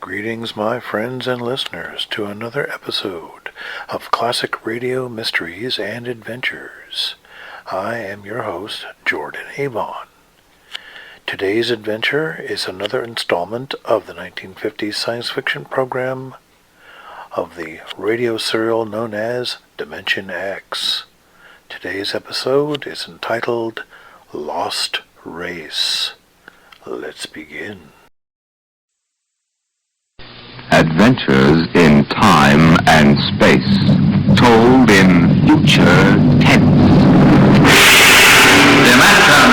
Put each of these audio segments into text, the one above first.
Greetings, my friends and listeners, to another episode of Classic Radio Mysteries and Adventures. I am your host, Jordan Avon. Today's adventure is another installment of the 1950s science fiction program of the radio serial known as Dimension X. Today's episode is entitled Lost Race. Let's begin. Adventures in time and space, told in future tense. Dimension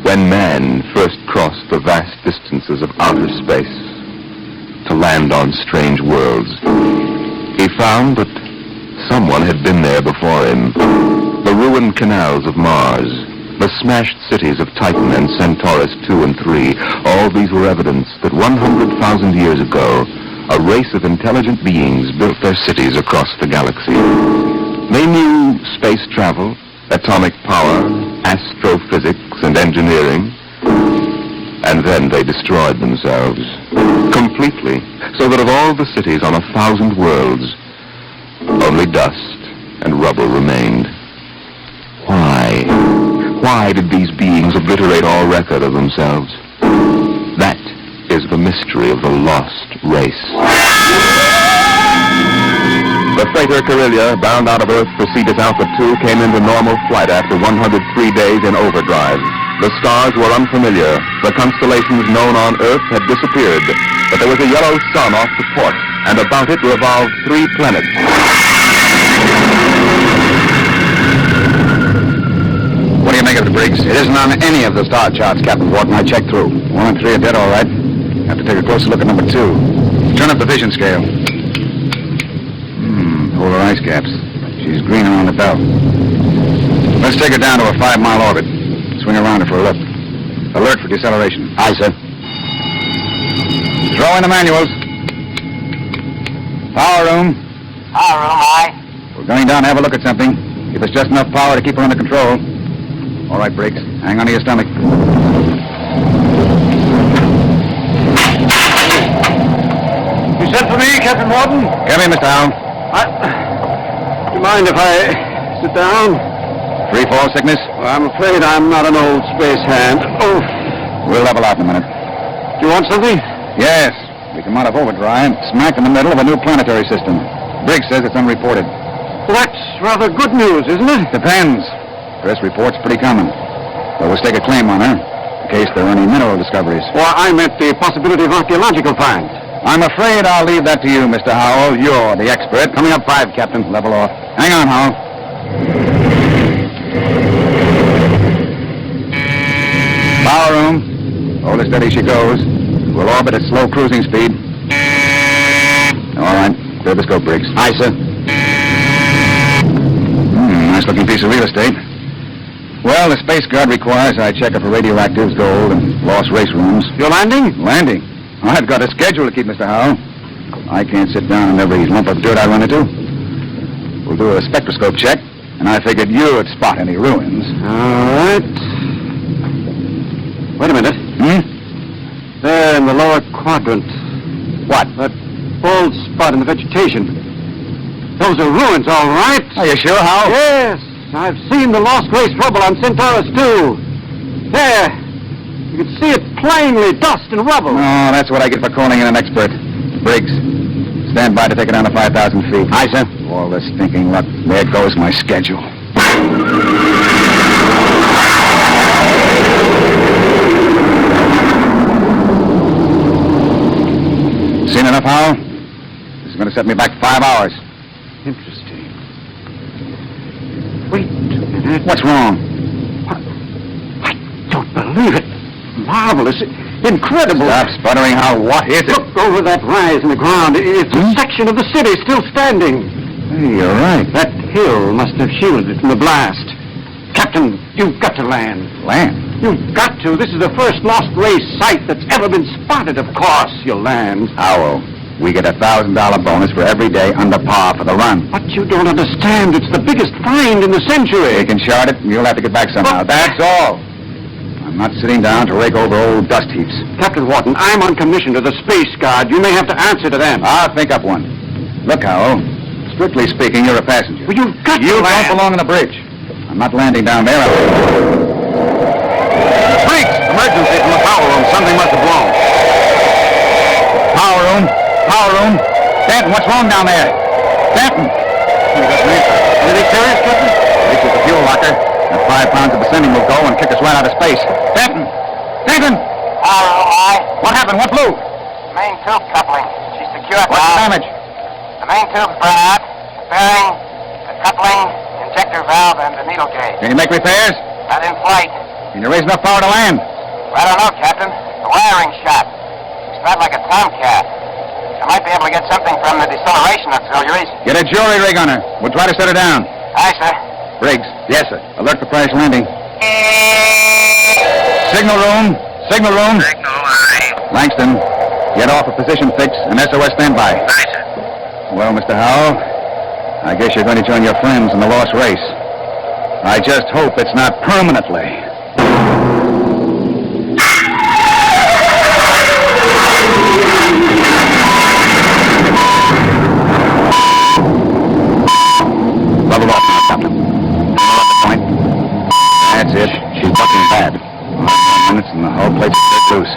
When man first crossed the vast distances of outer space to land on strange worlds, he found that someone had been there before him. The ruined canals of Mars, the smashed cities of Titan and Centaurus II and III, all these were evidence that 100,000 years ago, a race of intelligent beings built their cities across the galaxy. They knew space travel, atomic power, astrophysics, and engineering. And then they destroyed themselves completely, so that of all the cities on 1,000 worlds, only dust and rubble remained. Why? Why did these beings obliterate all record of themselves? That is the mystery of the lost race. The freighter Carillia, bound out of Earth for Cetus Alpha 2, came into normal flight after 103 days in overdrive. The stars were unfamiliar. The constellations known on Earth had disappeared. But there was a yellow sun off the port, and about it revolved 3 planets. What do you make of it, Briggs? It isn't on any of the star charts, Captain Wharton. I checked through. 1 and 3 are dead, all right. Have to take a closer look at number 2. Turn up the vision scale. Polar ice caps. She's green around the belt. Let's take her down to a 5-mile orbit. Swing around her for a look. Alert for deceleration. Aye, sir. Throw in the manuals. Power room. Power room, aye. We're going down to have a look at something. Give us just enough power to keep her under control. All right, Briggs. Hang on to your stomach. You sent for me, Captain Morton? Come here, Mr. Howell. Do you mind if I sit down? Free fall sickness? Well, I'm afraid I'm not an old space hand. Oh. We'll level out in a minute. Do you want something? Yes. We come out of overdrive, smack in the middle of a new planetary system. Briggs says it's unreported. Well, that's rather good news, isn't it? Depends. Press reports pretty common. So we'll stake a claim on her, in case there are any mineral discoveries. Well, I meant the possibility of archaeological find. I'm afraid I'll leave that to you, Mr. Howell. You're the expert. Coming up 5, Captain. Level off. Hang on, Howell. Power room. Hold her steady she goes. We'll orbit at slow cruising speed. All right. Clear the scope, Briggs. Aye, sir. Nice-looking piece of real estate. Well, the Space Guard requires I check up for radioactives, gold, and lost race rooms. You're landing? Landing? I've got a schedule to keep, Mr. Howell. I can't sit down on every lump of dirt I run into. We'll do a spectroscope check, and I figured you'd spot any ruins. All right. Wait a minute. There in the lower quadrant. What? That bald spot in the vegetation. Those are ruins, all right. Are you sure, Howell? Yes. I've seen the lost race rubble on Centaurus II. There. You can see it plainly, dust and rubble. Oh, that's what I get for calling in an expert. Briggs, stand by to take it down to 5,000 feet. Aye, sir. All this stinking luck. There goes my schedule. Seen enough, Howell? This is going to set me back 5 hours. Interesting. Wait a minute. What's wrong? I don't believe it. Marvelous. Incredible. Stop sputtering, Howell. What is it? Look over that rise in the ground. It's a section of the city still standing. Hey, you're right. That hill must have shielded it from the blast. Captain, you've got to land. Land? You've got to. This is the first lost race site that's ever been spotted. Of course you'll land. Howell, we get a $1,000 bonus for every day under par for the run. But you don't understand. It's the biggest find in the century. We can chart it, and you'll have to get back somehow. That's all. I'm not sitting down to rake over old dust heaps. Captain Wharton, I'm on commission to the Space Guard. You may have to answer to them. I'll think up one. Look, Howell, strictly speaking, you're a passenger. Well, you've got You to land. don't belong on the bridge. I'm not landing down there. Freaks! Emergency from the power room. Something must have blown. Power room. Power room. Stanton, what's wrong down there? Stanton. He doesn't answer. Anything serious, Captain? Reaches the fuel locker. That 5 pounds of ascending will go and kick us right out of space. Stanton! Stanton! What happened? What blew? Main tube coupling. She's secure What's the now. damage? The main tube's burnt out. The bearing, the coupling, injector valve, and the needle gauge. Can you make repairs? Not in flight. Can you raise enough power to land? I don't know, Captain. The wiring's shot. It's not like a tomcat. I might be able to get something from the deceleration auxiliaries. Get a jury rig on her. We'll try to set her down. Aye, sir. Briggs. Yes, sir. Alert for crash landing. Signal room. Signal room. Signal, aye. Langston, get off a position fix and SOS standby. Aye, sir. Well, Mr. Howell, I guess you're going to join your friends in the lost race. I just hope it's not permanently. Level off now, Captain. At the point. That's it. She's bucking bad. 5 minutes and the whole place is set loose.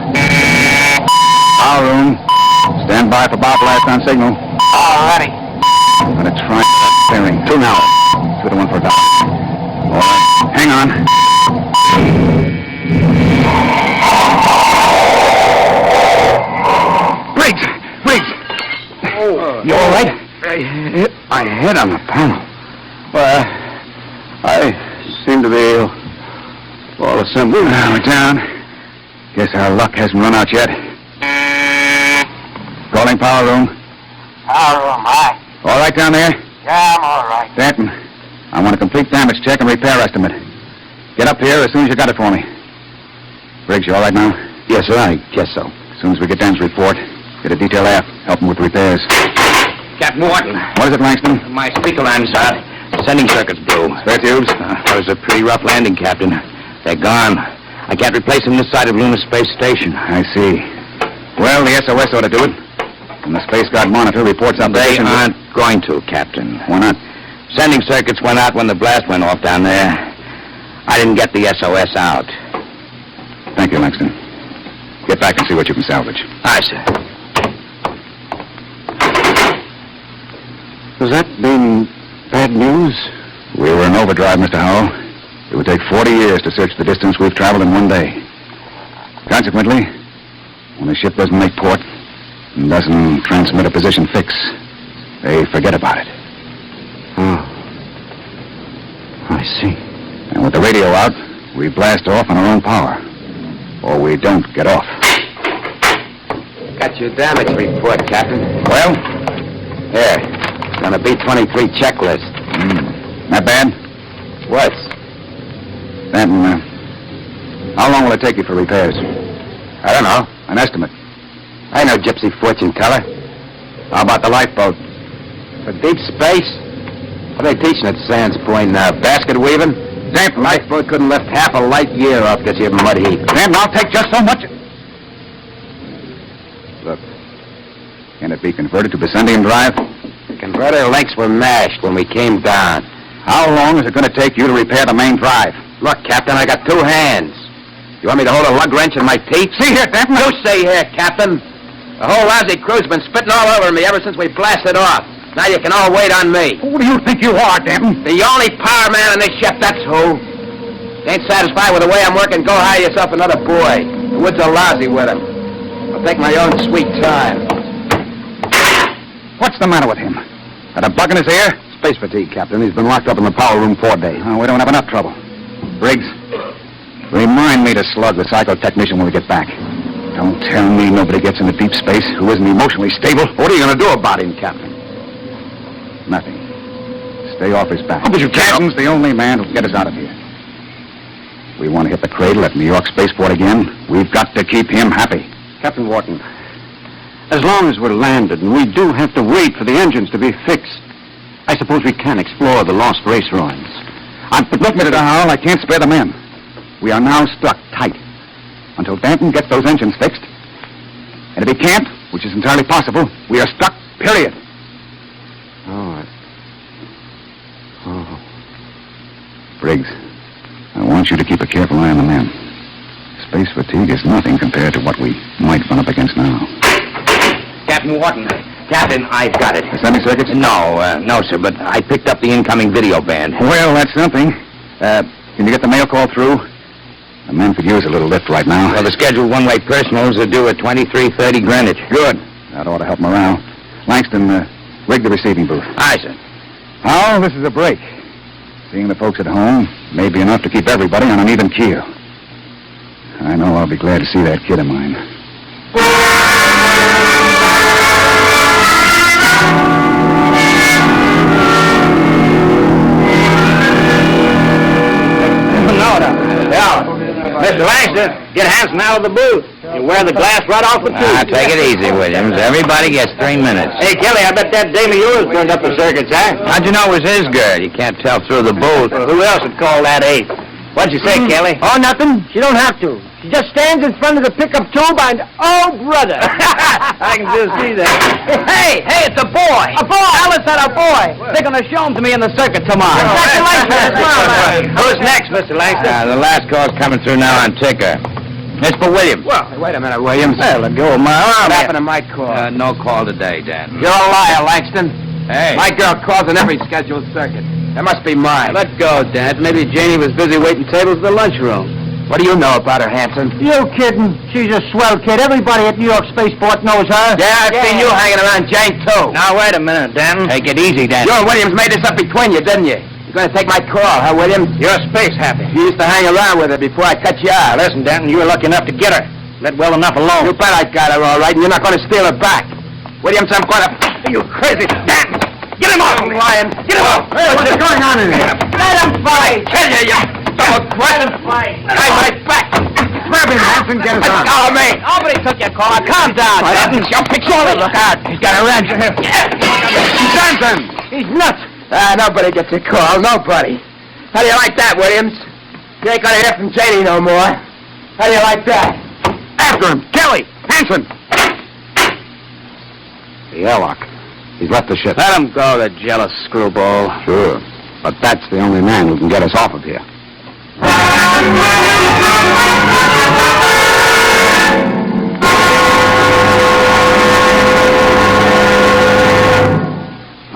Power room. Stand by for bow blast on signal. All ready. I'm gonna try that bearing. 2 now. 2 to 1 for a dollar. All right. Hang on. Briggs! Briggs! Oh. You all right? I hit my head on the panel. Well, I seem to be all assembled. We're down. Guess our luck hasn't run out yet. Calling power room. Power room, aye. All right down there? Yeah, I'm all right. Stanton, I want a complete damage check and repair estimate. Get up here as soon as you got it for me. Briggs, you all right now? Yes, sir, I guess so. As soon as we get Dan's report, get a detail aft. Help him with the repairs. Captain Wharton, What is it, Langston? my speaker line's out. Sending circuit's blew. Spare tubes? That was a pretty rough landing, Captain. They're gone. I can't replace them this side of Lunar Space Station. I see. Well, the SOS ought to do it. And the Space Guard monitor reports our They position. aren't going to, Captain. Why not? Sending circuits went out when the blast went off down there. I didn't get the SOS out. Thank you, Langston. Get back and see what you can salvage. Aye, sir. Does that mean bad news? We were in overdrive, Mr. Howell. It would take 40 years to search the distance we've traveled in one day. Consequently, when a ship doesn't make port and doesn't transmit a position fix, they forget about it. Oh. I see. And with the radio out, we blast off on our own power. Or we don't get off. Got your damage report, Captain. Well? Here. It's on a B-23 checklist. Not bad? What's? Stanton, how long will it take you for repairs? I don't know. An estimate. I know gypsy fortune teller. How about the lifeboat? For deep space? What are they teaching at Sands Point now? Basket weaving? Stanton, Lifeboat couldn't lift half a light year off this here mud heap. Stanton, I'll take just so much. Look, can it be converted to Bessendium drive? The converter links were mashed when we came down. How long is it going to take you to repair the main drive? Look, Captain, I got 2 hands. You want me to hold a lug wrench in my teeth? See here, Stanton. You stay here, Captain. The whole lousy crew's been spitting all over me ever since we blasted off. Now you can all wait on me. Who do you think you are, Stanton? The only power man on this ship, that's who. Ain't satisfied with the way I'm working, go hire yourself another boy. The woods are lousy with him. I'll take my own sweet time. What's the matter with him? Got a bug in his ear? Space fatigue, Captain. He's been locked up in the power room 4 days. Oh, we don't have enough trouble. Briggs, remind me to slug the psychotechnician when we get back. Don't tell me nobody gets into deep space who isn't emotionally stable. What are you going to do about him, Captain? Nothing. Stay off his back. Oh, but you can't. Captain's the only man who can get us out of here. We want to hit the cradle at New York Spaceport again. We've got to keep him happy. Captain Wharton, as long as we're landed and we do have to wait for the engines to be fixed, I suppose we can explore the lost race ruins. But look, Mr. Howell, I can't spare the men. We are now stuck tight until Danton gets those engines fixed. And if he can't, which is entirely possible, we are stuck, period. Briggs, I want you to keep a careful eye on the men. Space fatigue is nothing compared to what we might run up against now. Captain Wharton. Captain, I've got it. The semi-circuits? No, sir, but I picked up the incoming video band. Well, that's something. Can you get the mail call through? The men could use a little lift right now. Well, the scheduled one-way personals are due at 23:30 Greenwich. Good. That ought to help morale. Langston, rig the receiving booth. Aye, sir. Oh, this is a break. Seeing the folks at home may be enough to keep everybody on an even keel. I know I'll be glad to see that kid of mine. Mr. Langston, get Hanson out of the booth. You wear the glass right off the tube. Take it easy, Williams. Everybody gets 3 minutes. Hey, Kelly, I bet that dame of yours turned up the circuits, huh? How'd you know it was his girl? You can't tell through the booth. Well, who else would call that eight? What'd you say, Kelly? Oh, nothing. She don't have to. She just stands in front of the pickup tube and, oh, brother. I can just see that. Hey, it's a boy. A boy. Alice had a boy. They're going to show him to me in the circuit tomorrow. Congratulations. Who's next, Mr. Langston? The last call's coming through now on ticker. It's for Williams. Well, wait a minute, Williams. Hey, let go of my arm. What happened to my call? No call today, Dan. You're a liar, Langston. Hey. My girl calls on every scheduled circuit. That must be mine. Let go, Dad. Maybe Janie was busy waiting tables in the lunchroom. What do you know about her, Hanson? You kidding? She's a swell kid. Everybody at New York Spaceport knows her. Yeah, I've seen you hanging around Jane, too. Now, wait a minute, Dan. Take it easy, Dan. You and Williams made this up between you, didn't you? You're going to take my call, huh, Williams? You're space happy. You used to hang around with her before I cut you out. Listen, Danton, you were lucky enough to get her. Let well enough alone. You bet I got her all right, and you're not going to steal her back. Williams, I'm going to... Are you crazy? Danton! Get him off, lion! Get him off! Hey, what's going on in here? Let him fight! Tell you double-crap! Let him fight. Behind my back! Grab him, Hanson. Get us Let on. go of me! Nobody took your call. Calm down, Danton. Your picture! Look out! He's got a wrench. Hanson! He's nuts. Nobody gets a call. Nobody. How do you like that, Williams? You ain't going to hear from Janie no more. How do you like that? After him! Kelly! Hanson! The airlock. He's left the ship. Let him go, the jealous screwball. Sure. But that's the only man who can get us off of here.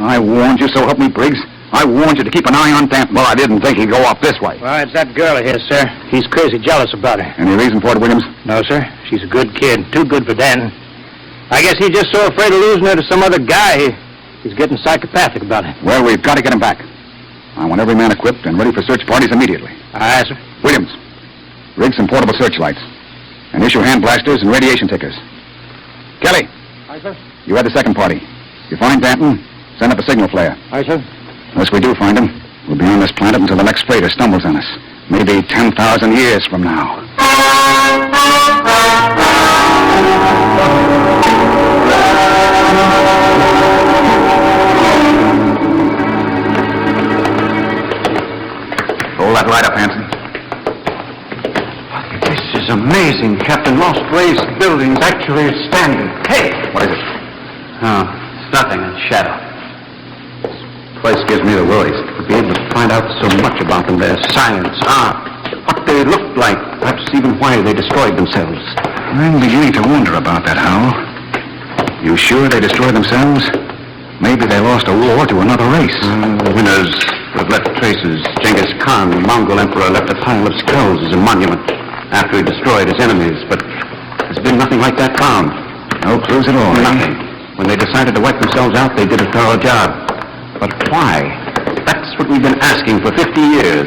I warned you, so help me, Briggs. I warned you to keep an eye on Danton. Well, I didn't think he'd go off this way. Well, it's that girl of his, sir. He's crazy jealous about her. Any reason for it, Williams? No, sir. She's a good kid. Too good for Dan. I guess he's just so afraid of losing her to some other guy, he's getting psychopathic about it. Well, we've got to get him back. I want every man equipped and ready for search parties immediately. Aye, sir. Williams, rig some portable searchlights and issue hand blasters and radiation tickers. Kelly. Aye, sir. You had the second party. You find Danton, send up a signal flare. Aye, sir. Unless we do find him, we'll be on this planet until the next freighter stumbles on us. Maybe 10,000 years from now. Hold that light up, Hanson. This is amazing, Captain. Lost Race building's actually standing. Hey! What is it? Oh, it's nothing. It's shadow. This place gives me the willies. To be able to find out so much about them, their science, art, what they looked like, perhaps even why they destroyed themselves. I'm beginning to wonder about that, Hal. You sure they destroyed themselves? Maybe they lost a war to another race. The winners would have left traces. Genghis Khan, the Mongol emperor, left a pile of skulls as a monument after he destroyed his enemies, but there's been nothing like that found. No clues at all. Nothing. When they decided to wipe themselves out, they did a thorough job. But why? That's what we've been asking for 50 years.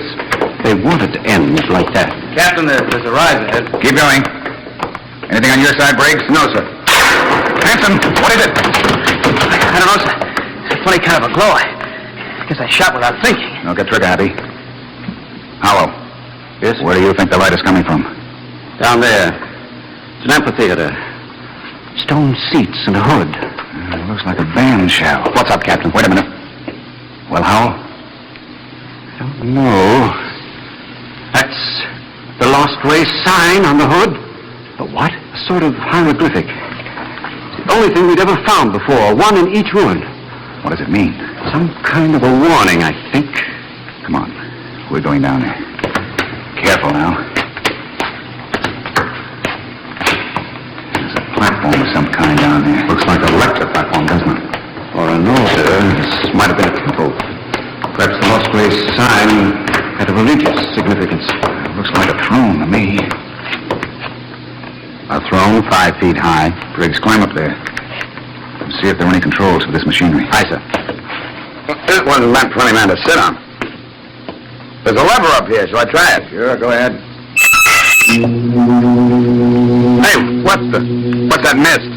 They wanted to end like that. Captain, there's a rise ahead. Keep going. Anything on your side, Briggs? No, sir. Hanson, what is it? I don't know, sir. It's a funny kind of a glow. I guess I shot without thinking. Don't get trigger happy. Hollow. Yes? Where do you think the light is coming from? Down there. It's an amphitheater. Stone seats and a hood. It looks like a band shell. What's up, Captain? Wait a minute. Well, Howell? I don't know. That's the Lost Race sign on the hood. A what? A sort of hieroglyphic. It's the only thing we'd ever found before. One in each ruin. What does it mean? Some kind of a warning, I think. Come on. We're going down there. Careful now. There's a platform of some kind down there. Looks like a lecture platform, doesn't it? Or an altar. This might have been a temple. Perhaps the Lost Race sign had a religious significance. It looks like a throne to me. A throne 5 feet high. Briggs, climb up there. And see if there are any controls for this machinery. Aye, sir. This wasn't meant for any man to sit on. There's a lever up here. Shall I try it? Sure, go ahead. Hey, what's that mist?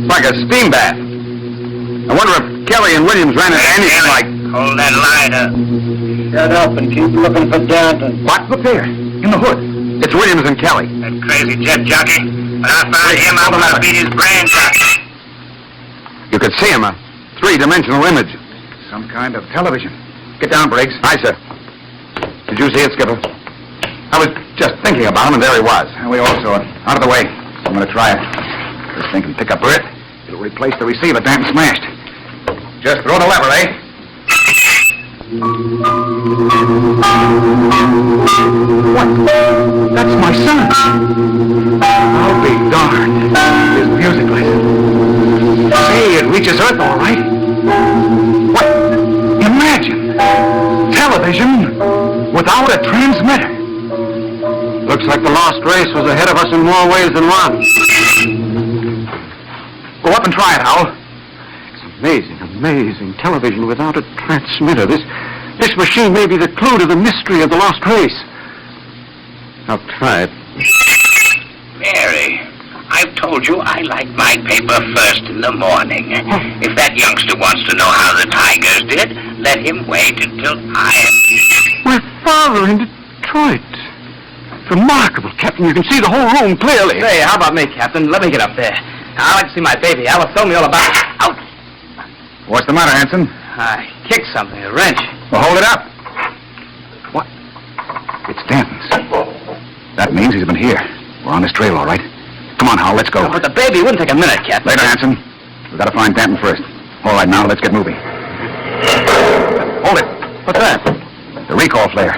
It's like a steam bath. I wonder if Kelly and Williams ran into anything like... Hold that lighter. Shut up and keep looking for Danton. What? Look there. In the hood. It's Williams and Kelly. That crazy jet jockey. When I find him, I'm gonna beat his brains out. You could see him, a 3-dimensional image. Some kind of television. Get down, Briggs. Aye, sir. Did you see it, Skipper? I was just thinking about him, and there he was. And we all saw it. Out of the way. I'm going to try it. This thing can pick up Earth. It'll replace the receiver Danton smashed. Just throw the lever, eh? What? That's my son. I'll be darned. His music lesson. Say, it reaches Earth all right. What? Imagine. Television without a transmitter. Looks like the Lost Race was ahead of us in more ways than one. Go up and try it, Howell. It's amazing. Television without a transmitter. This machine may be the clue to the mystery of the Lost Race. I'll try it. Mary, I've told you I like my paper first in the morning. If that youngster wants to know how the Tigers did, let him wait until My father in Detroit. Remarkable, Captain. You can see the whole room clearly. Say, how about me, Captain? Let me get up there. I'd like to see my baby. Alice, tell me all about it. Ouch! What's the matter, Hanson? I kicked something, a wrench. Well, hold it up. What? It's Danton's. That means he's been here. We're on his trail, all right. Come on, Howell, let's go. But the baby wouldn't take a minute, Captain. Later, Hanson. We've got to find Danton first. All right, now, let's get moving. Hold it. What's that? The recall flare.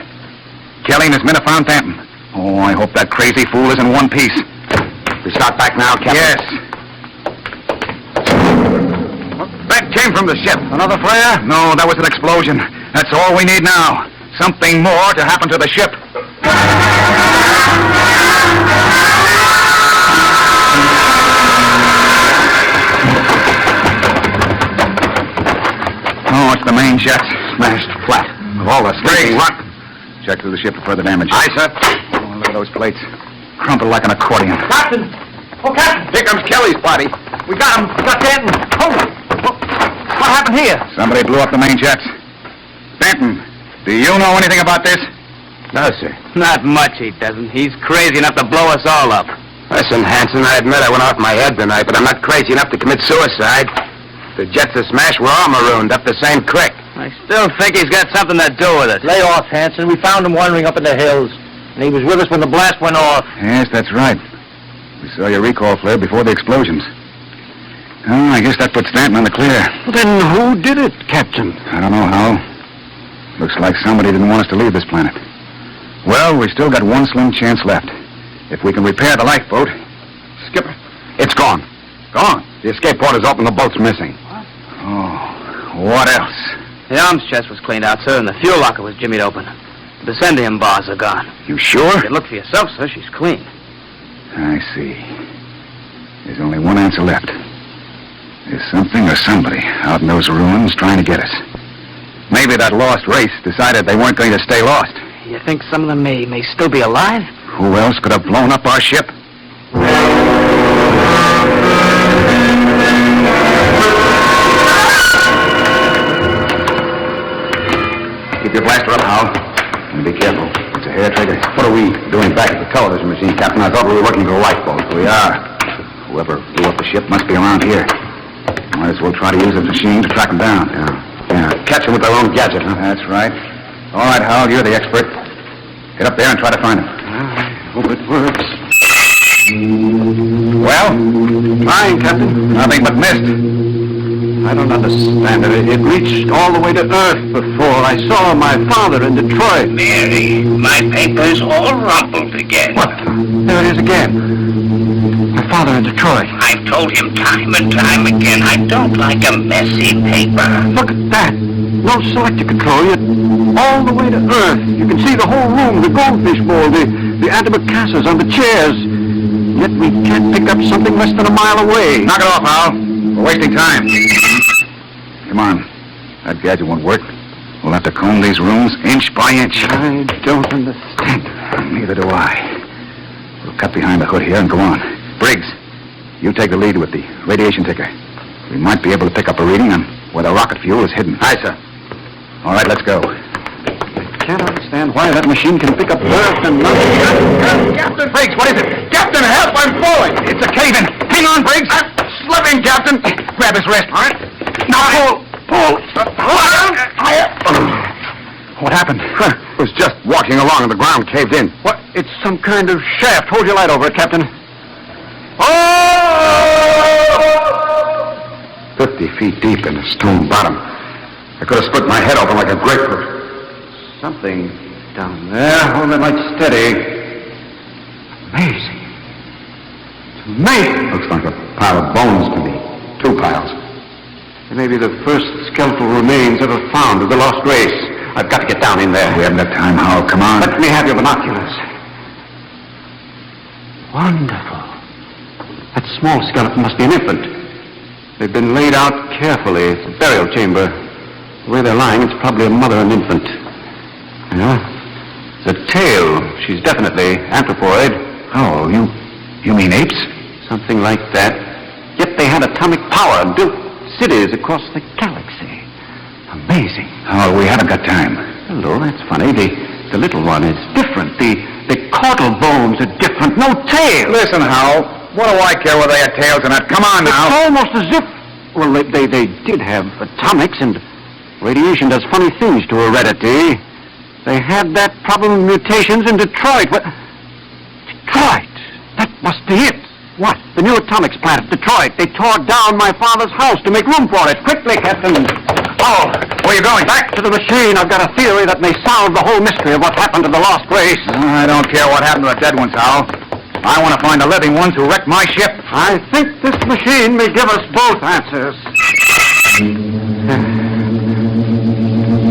Kelly and his men have found Danton. Oh, I hope that crazy fool is in one piece. We start back now, Captain? Yes. That came from the ship. Another flare? No, that was an explosion. That's all we need now. Something more to happen to the ship. Oh, it's the main jets. Smashed flat. Of all the stinking rock. Check through the ship for further damage. Aye, sir. Oh, look at those plates. Crumpled like an accordion. Captain! Oh, Captain! Here comes Kelly's body. We got him. We got Danton. Hold it. What happened here? Somebody blew up the main jets. Danton, do you know anything about this? No, sir. Not much, he doesn't. He's crazy enough to blow us all up. Listen, Hanson, I admit I went off my head tonight, but I'm not crazy enough to commit suicide. The jets that smashed were all marooned up the same creek. I still think he's got something to do with it. Lay off, Hanson. We found him wandering up in the hills. And he was with us when the blast went off. Yes, that's right. We saw your recall flare before the explosions. Oh, I guess that puts Danton on the clear. Well, then who did it, Captain? I don't know how. Looks like somebody didn't want us to leave this planet. Well, we've still got one slim chance left. If we can repair the lifeboat... Skipper, it's gone. Gone? The escape port is open, the boat's missing. Oh, what else? The arms chest was cleaned out, sir, and the fuel locker was jimmied open. The descendium bars are gone. You sure? You look for yourself, sir. She's clean. I see. There's only one answer left. There's something or somebody out in those ruins trying to get us. Maybe that lost race decided they weren't going to stay lost. You think some of them may still be alive? Who else could have blown up our ship? Keep your blaster up, Hal. And be careful. It's a hair trigger. back at the television machine, Captain. I thought we were working for a lifeboat. We are. Whoever blew up the ship must be around here. Might as well try to use the machine to track them down. Yeah. Catch them with their own gadget, huh? That's right. All right, Hal, you're the expert. Get up there and try to find them. I hope it works. Well? Fine, Captain. Nothing but mist. I don't understand it. It reached all the way to Earth before. I saw my father in Detroit. Mary, my paper's all rumpled again. What? There it is again. My father in Detroit. I've told him time and time again I don't like a messy paper. Look at that. No selector control, yet all the way to Earth. You can see the whole room, the goldfish bowl, the antimacassars on the chairs. Yet we can't pick up something less than a mile away. Knock it off, Hal. We're wasting time. Come on. That gadget won't work. We'll have to comb these rooms inch by inch. I don't understand. Neither do I. We'll cut behind the hood here and go on. Briggs, you take the lead with the radiation ticker. We might be able to pick up a reading on where the rocket fuel is hidden. Aye, sir. All right, let's go. I can't understand why that machine can pick up Earth and nothing. Captain Briggs, what is it? Captain, help! I'm falling! It's a cave-in. Hang on, Briggs. I'm slipping, Captain. Grab his wrist. All right. Now, pull. What happened? It was just walking along and the ground caved in. What? It's some kind of shaft. Hold your light over it, Captain. Oh! 50 feet deep in a stone bottom. I could have split my head open like a grapefruit. Something down there. Hold that light steady. Amazing. It's amazing. Looks like a pile of bones to me. 2 piles. They may be the first skeletal remains ever found of the lost race. I've got to get down in there. We haven't got time, Hal. Come on. Let me have your binoculars. Wonderful. That small skeleton must be an infant. They've been laid out carefully. It's a burial chamber. The way they're lying, it's probably a mother and infant. Yeah. The tail. She's definitely anthropoid. Oh, you mean apes? Something like that. Yet they had atomic power and built cities across the galaxy. Amazing. Oh, we haven't got time. Hello, that's funny. The little one is different. The caudal bones are different. No tail. Listen, Hal. What do I care whether they had tails or not? Come on now. It's almost as if... Well, they did have atomics, and radiation does funny things to heredity. They had that problem of mutations in Detroit. What? Detroit? That must be it. What? The new atomics plant at Detroit. They tore down my father's house to make room for it. Quickly, Captain. Oh, where are you going? Back to the machine. I've got a theory that may solve the whole mystery of what happened to the lost race. I don't care what happened to the dead ones, Hal. I want to find the living ones who wrecked my ship. I think this machine may give us both answers.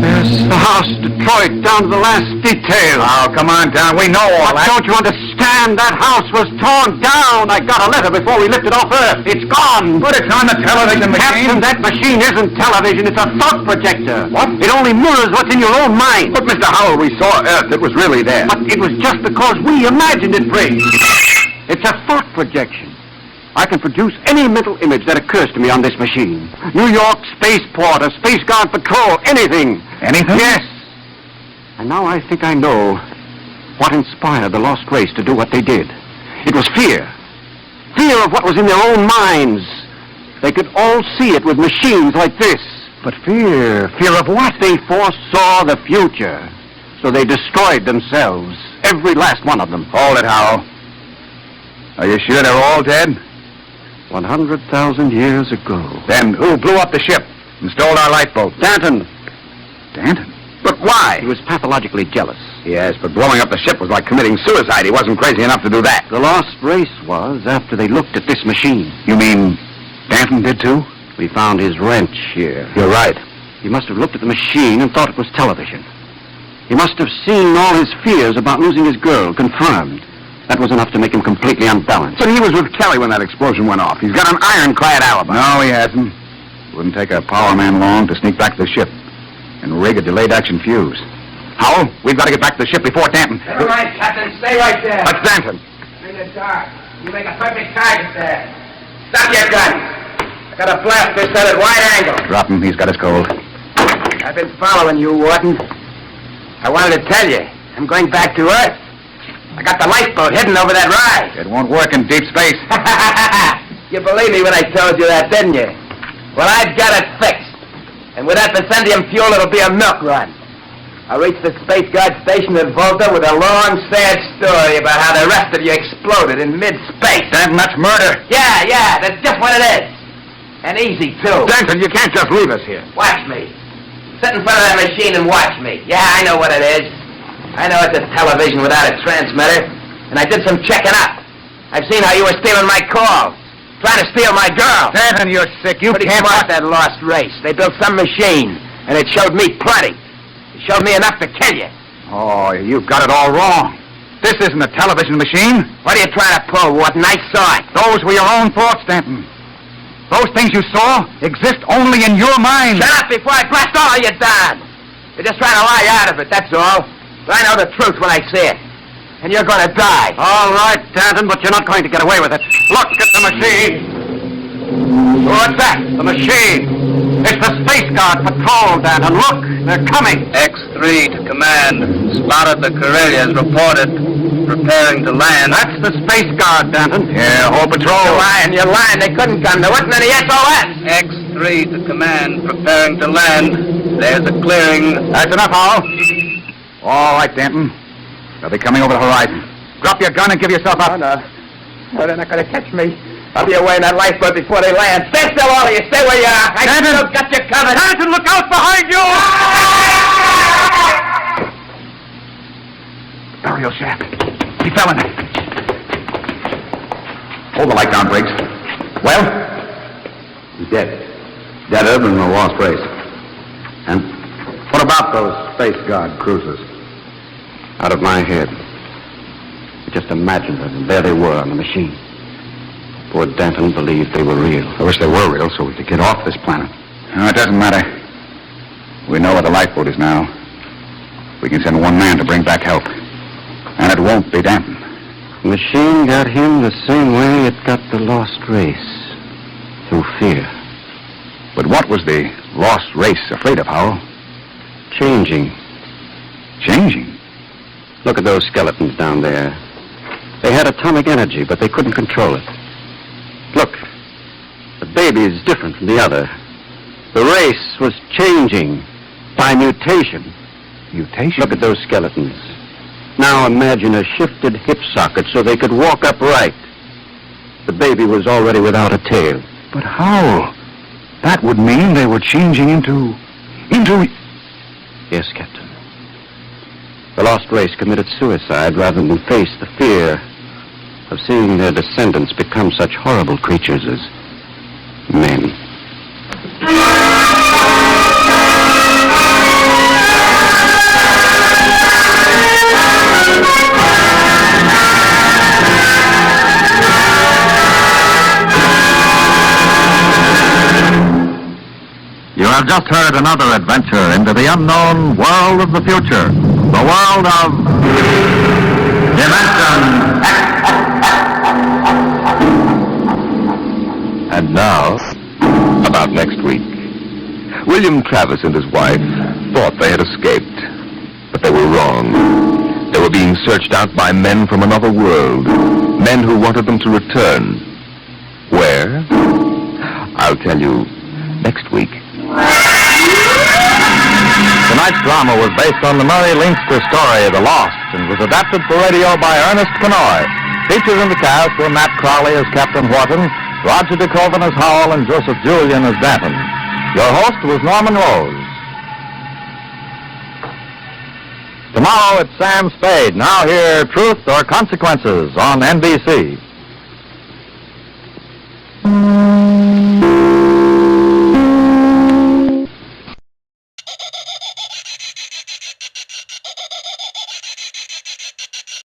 There's the house, Detroit, down to the last detail. Oh, come on down. We know all But that. don't you understand? That house was torn down. I got a letter before we lifted off Earth. It's gone. But it's on the television machine. Captain, that machine isn't television. It's a thought projector. What? It only mirrors what's in your own mind. But, Mr. Howell, we saw Earth. It was really there. But it was just because we imagined it, Briggs. It's a thought projection. I can produce any mental image that occurs to me on this machine. New York Spaceport, a Space Guard patrol, anything. Anything? Yes. And now I think I know what inspired the lost race to do what they did. It was fear. Fear of what was in their own minds. They could all see it with machines like this. But fear of what? They foresaw the future. So they destroyed themselves. Every last one of them. Hold it, Howell. Are you sure they're all dead? 100,000 years ago. Then who blew up the ship and stole our lifeboat? Danton. Danton? But why? He was pathologically jealous. Yes, but blowing up the ship was like committing suicide. He wasn't crazy enough to do that. The lost race was after they looked at this machine. You mean Danton did too? We found his wrench here. You're right. He must have looked at the machine and thought it was television. He must have seen all his fears about losing his girl confirmed. That was enough to make him completely unbalanced. But he was with Kelly when that explosion went off. He's got an ironclad alibi. No, he hasn't. It wouldn't take a power man long to sneak back to the ship and rig a delayed action fuse. Howell, we've got to get back to the ship before Danton. Never mind, Captain. Stay right there. That's Danton. In the dark. You make a perfect target there. Stop your gun. I got a blast this at wide angle. Drop him. He's got his cold. I've been following you, Warden. I wanted to tell you. I'm going back to Earth. I got the lifeboat hidden over that rise. It won't work in deep space. You believed me when I told you that, didn't you? Well, I've got it fixed. And with that Vicendium fuel, it'll be a milk run. I'll reach the Space Guard station at Volta with a long, sad story about how the rest of you exploded in mid-space. Denton, that's murder. Yeah, that's just what it is. And easy, too. Denton, you can't just leave us here. Watch me. Sit in front of that machine and watch me. Yeah, I know what it is. I know it's a television without a transmitter. And I did some checking up. I've seen how you were stealing my calls. Trying to steal my girl. Denton, you're sick. You Pretty can't... smart, that lost race. They built some machine, and it showed me plenty. It showed me enough to kill you. Oh, you've got it all wrong. This isn't a television machine. What are you trying to pull, Wharton? I saw it. Those were your own thoughts, Denton. Those things you saw exist only in your mind. Shut up before I blast all of you down. You're just trying to lie out of it, that's all. But I know the truth when I see it. And you're going to die. All right, Danton, but you're not going to get away with it. Look at the machine. What's that? The machine. It's the Space Guard patrol, Danton. Look, they're coming. X3 to command. Spotted the Corellias. Reported. Preparing to land. That's the Space Guard, Danton. Yeah, whole patrol. You're lying. They couldn't come. There wasn't any SOS. X3 to command. Preparing to land. There's a clearing. That's enough, Howell. All right, Danton. They'll be coming over the horizon. Drop your gun and give yourself up. No, they're not going to catch me. I'll be away in that lifeboat before they land. Stay still, all of you. Stay where you are. I still got you covered. Danton, look out behind you! Burial shaft. He fell in it. Hold the light down, Briggs. Well? He's dead. Deader than the lost race. And what about those Space Guard cruisers? Out of my head. I just imagined them, and there they were on the machine. Poor Danton believed they were real. I wish they were real so we could get off this planet. No, it doesn't matter. We know where the lifeboat is now. We can send one man to bring back help. And it won't be Danton. The machine got him the same way it got the lost race. Through fear. But what was the lost race afraid of, Howell? Changing. Changing? Look at those skeletons down there. They had atomic energy, but they couldn't control it. Look, the baby is different from the other. The race was changing by mutation. Mutation? Look at those skeletons. Now imagine a shifted hip socket so they could walk upright. The baby was already without a tail. But how? That would mean they were changing into... Yes, Captain. The lost race committed suicide rather than face the fear of seeing their descendants become such horrible creatures as men. You have just heard another adventure into the unknown world of the future. The world of Dimension X. And now, about next week. William Travis and his wife thought they had escaped, but they were wrong. They were being searched out by men from another world, men who wanted them to return. Where? I'll tell you next week. Tonight's drama was based on the Murray Leinster story, The Lost, and was adapted for radio by Ernest Kenoy. Featured in the cast were Matt Crowley as Captain Wharton, Roger DeKoven as Howell, and Joseph Julian as Danton. Your host was Norman Rose. Tomorrow it's Sam Spade. Now hear Truth or Consequences on NBC.